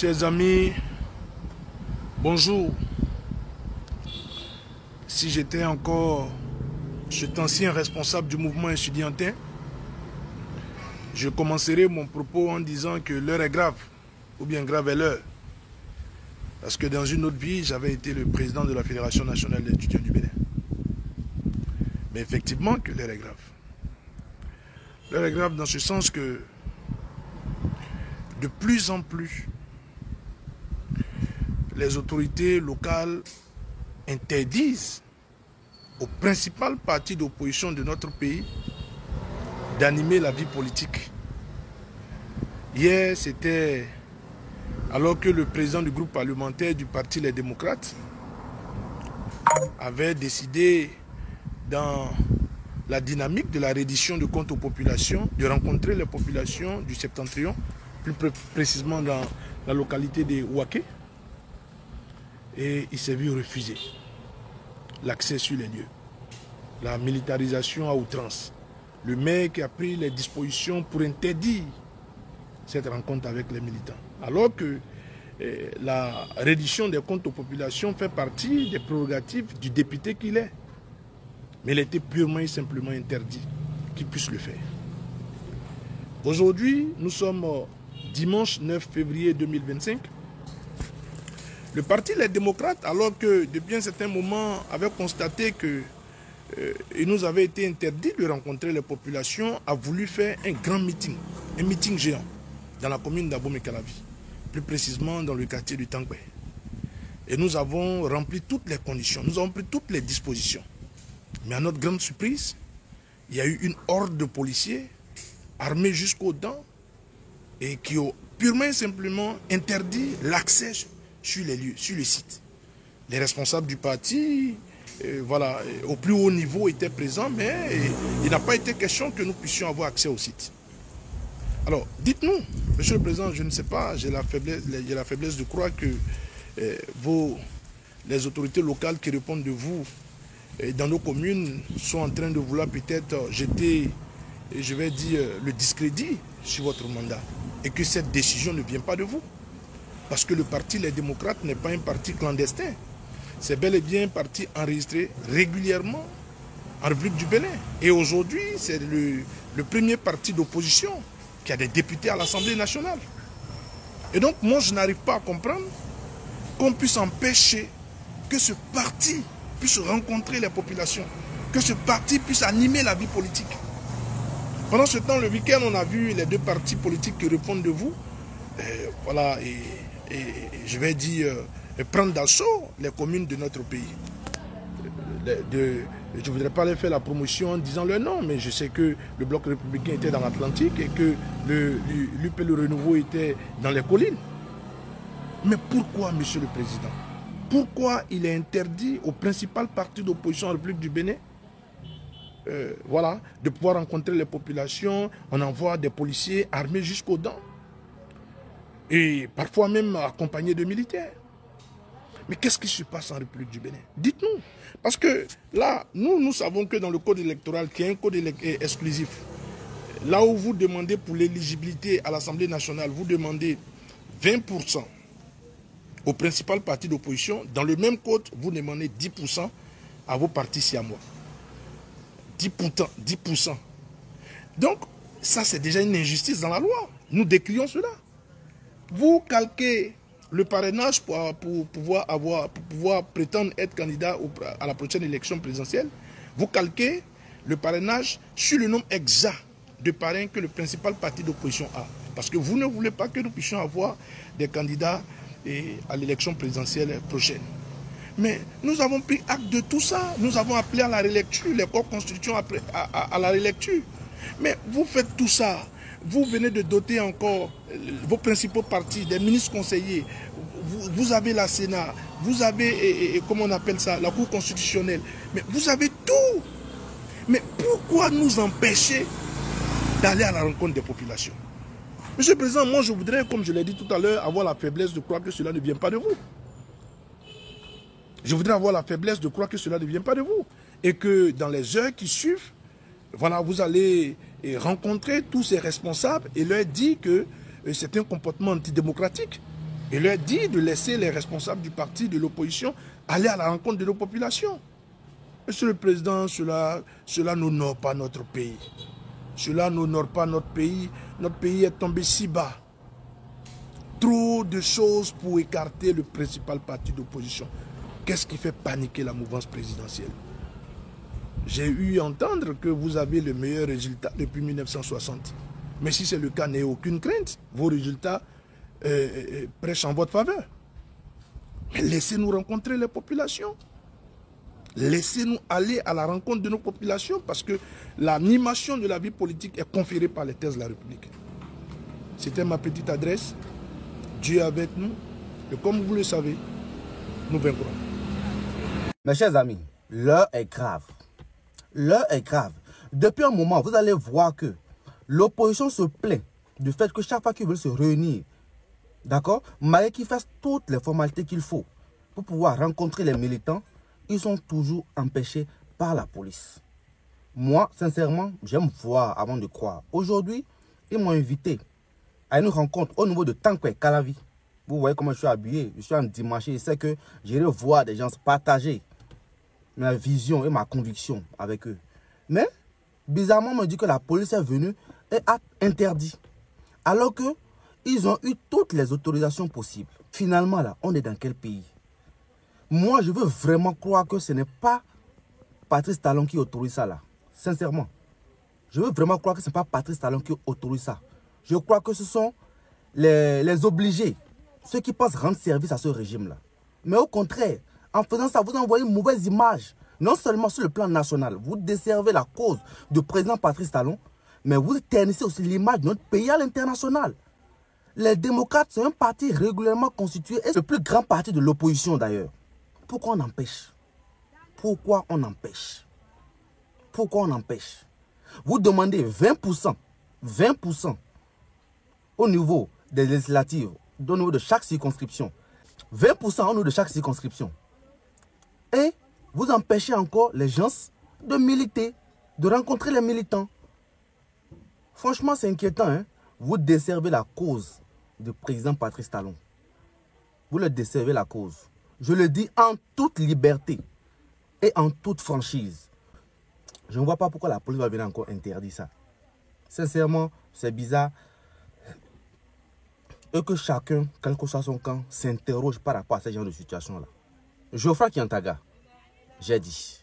Chers amis, bonjour. Si j'étais encore cet ancien responsable du mouvement estudiantin, je commencerai mon propos en disant que l'heure est grave, ou bien grave est l'heure. Parce que dans une autre vie, j'avais été le président de la Fédération nationale des étudiants du Bénin. Mais effectivement que l'heure est grave. L'heure est grave dans ce sens que de plus en plus, les autorités locales interdisent aux principales partis d'opposition de notre pays d'animer la vie politique. Hier, c'était alors que le président du groupe parlementaire du parti Les Démocrates avait décidé, dans la dynamique de la reddition de comptes aux populations, de rencontrer les populations du Septentrion, plus précisément dans la localité de Ouaké, et il s'est vu refuser l'accès sur les lieux. La militarisation à outrance. Le maire qui a pris les dispositions pour interdire cette rencontre avec les militants. Alors que la reddition des comptes aux populations fait partie des prérogatives du député qu'il est. Mais il était purement et simplement interdit qu'il puisse le faire. Aujourd'hui, nous sommes dimanche 9 février 2025. Le parti Les Démocrates, alors que depuis un certain moment, avait constaté que il nous avait été interdit de rencontrer les populations, a voulu faire un grand meeting, un meeting géant, dans la commune d'Abomey-Calavi, plus précisément dans le quartier du Tangbe. Et nous avons rempli toutes les conditions, nous avons pris toutes les dispositions. Mais à notre grande surprise, il y a eu une horde de policiers, armés jusqu'aux dents, et qui ont purement et simplement interdit l'accès sur les lieux, sur le site. Les responsables du parti, voilà, au plus haut niveau étaient présents, mais il n'a pas été question que nous puissions avoir accès au site. Alors, dites-nous, Monsieur le Président, je ne sais pas, j'ai la faiblesse de croire que les autorités locales qui répondent de vous dans nos communes sont en train de vouloir peut-être jeter, je vais dire, le discrédit sur votre mandat, et que cette décision ne vient pas de vous. Parce que le parti Les Démocrates n'est pas un parti clandestin. C'est bel et bien un parti enregistré régulièrement en République du Bénin. Et aujourd'hui, c'est le premier parti d'opposition qui a des députés à l'Assemblée nationale. Et donc, moi, je n'arrive pas à comprendre qu'on puisse empêcher que ce parti puisse rencontrer les populations, que ce parti puisse animer la vie politique. Pendant ce temps, le week-end, on a vu les deux partis politiques qui répondent de vous. Voilà, et je vais dire, prendre d'assaut les communes de notre pays. Je ne voudrais pas les faire la promotion en disant leur nom, mais je sais que le bloc républicain était dans l'Atlantique et que l'UP Le Renouveau était dans les collines. Mais pourquoi, Monsieur le Président? Pourquoi il est interdit au principal parti d'opposition en République du Bénin voilà, de pouvoir rencontrer les populations? On envoie des policiers armés jusqu'aux dents. Et parfois même accompagnés de militaires. Mais qu'est-ce qui se passe en République du Bénin? Dites-nous. Parce que là, nous savons que dans le code électoral, qui est un code exclusif, là où vous demandez pour l'éligibilité à l'Assemblée nationale, vous demandez 20% au principal parti d'opposition. Dans le même code, vous demandez 10% à vos partis siamois. 10%. Donc, ça c'est déjà une injustice dans la loi. Nous décrions cela. Vous calquez le parrainage pour pouvoir prétendre être candidat à la prochaine élection présidentielle. Vous calquez le parrainage sur le nombre exact de parrains que le principal parti d'opposition a. Parce que vous ne voulez pas que nous puissions avoir des candidats à l'élection présidentielle prochaine. Mais nous avons pris acte de tout ça. Nous avons appelé à la relecture, les corps constituants à la relecture. Mais vous faites tout ça. Vous venez de doter encore vos principaux partis, des ministres conseillers. Vous avez la Sénat, vous avez, comment on appelle ça, la Cour constitutionnelle. Mais vous avez tout. Mais pourquoi nous empêcher d'aller à la rencontre des populations? Monsieur le Président, moi je voudrais, comme je l'ai dit tout à l'heure, avoir la faiblesse de croire que cela ne vient pas de vous. Je voudrais avoir la faiblesse de croire que cela ne vient pas de vous. Et que dans les heures qui suivent, voilà, vous allez rencontrer tous ces responsables et leur dire que c'est un comportement antidémocratique. et leur dit de laisser les responsables du parti, de l'opposition, aller à la rencontre de nos populations. Monsieur le Président, cela n'honore pas notre pays. Cela n'honore pas notre pays. Notre pays est tombé si bas. Trop de choses pour écarter le principal parti d'opposition. Qu'est-ce qui fait paniquer la mouvance présidentielle? J'ai eu à entendre que vous avez le meilleur résultat depuis 1960. Mais si c'est le cas, n'ayez aucune crainte. Vos résultats prêchent en votre faveur. Mais laissez-nous rencontrer les populations. Laissez-nous aller à la rencontre de nos populations parce que l'animation de la vie politique est conférée par les thèses de la République. C'était ma petite adresse. Dieu est avec nous. Et comme vous le savez, nous vaincrons. Mes chers amis, l'heure est grave. L'heure est grave. Depuis un moment, vous allez voir que l'opposition se plaint du fait que chaque fois qu'ils veulent se réunir, d'accord, malgré qu'ils fassent toutes les formalités qu'il faut pour pouvoir rencontrer les militants, ils sont toujours empêchés par la police. Moi, sincèrement, j'aime voir avant de croire. Aujourd'hui, ils m'ont invité à une rencontre au niveau de Tankwe Calavi. Vous voyez comment je suis habillé. Je suis en dimanche. Je sais que j'irai voir des gens partager ma vision et ma conviction avec eux. Mais, bizarrement, on me dit que la police est venue et a interdit. Alors qu'ils ont eu toutes les autorisations possibles. Finalement, là, on est dans quel pays? Moi, je veux vraiment croire que ce n'est pas Patrice Talon qui autorise ça là. Sincèrement. Je veux vraiment croire que ce n'est pas Patrice Talon qui autorise ça. Je crois que ce sont les obligés. Ceux qui pensent rendre service à ce régime là. Mais au contraire, en faisant ça, vous envoyez une mauvaise image. Non seulement sur le plan national, vous desservez la cause du président Patrice Talon, mais vous ternissez aussi l'image de notre pays à l'international. Les démocrates, c'est un parti régulièrement constitué et c'est le plus grand parti de l'opposition d'ailleurs. Pourquoi on empêche? Pourquoi on empêche? Pourquoi on empêche? Vous demandez 20%, 20% au niveau des législatives, au niveau de chaque circonscription. 20% au niveau de chaque circonscription. Et vous empêchez encore les gens de militer, de rencontrer les militants. Franchement, c'est inquiétant. Hein? Vous desservez la cause du président Patrice Talon. Vous le desservez la cause. Je le dis en toute liberté et en toute franchise. Je ne vois pas pourquoi la police va venir encore interdire ça. Sincèrement, c'est bizarre. Et que chacun, quel que soit son camp, s'interroge par rapport à ce genre de situation-là. Geoffroy Kiantaga, j'ai dit.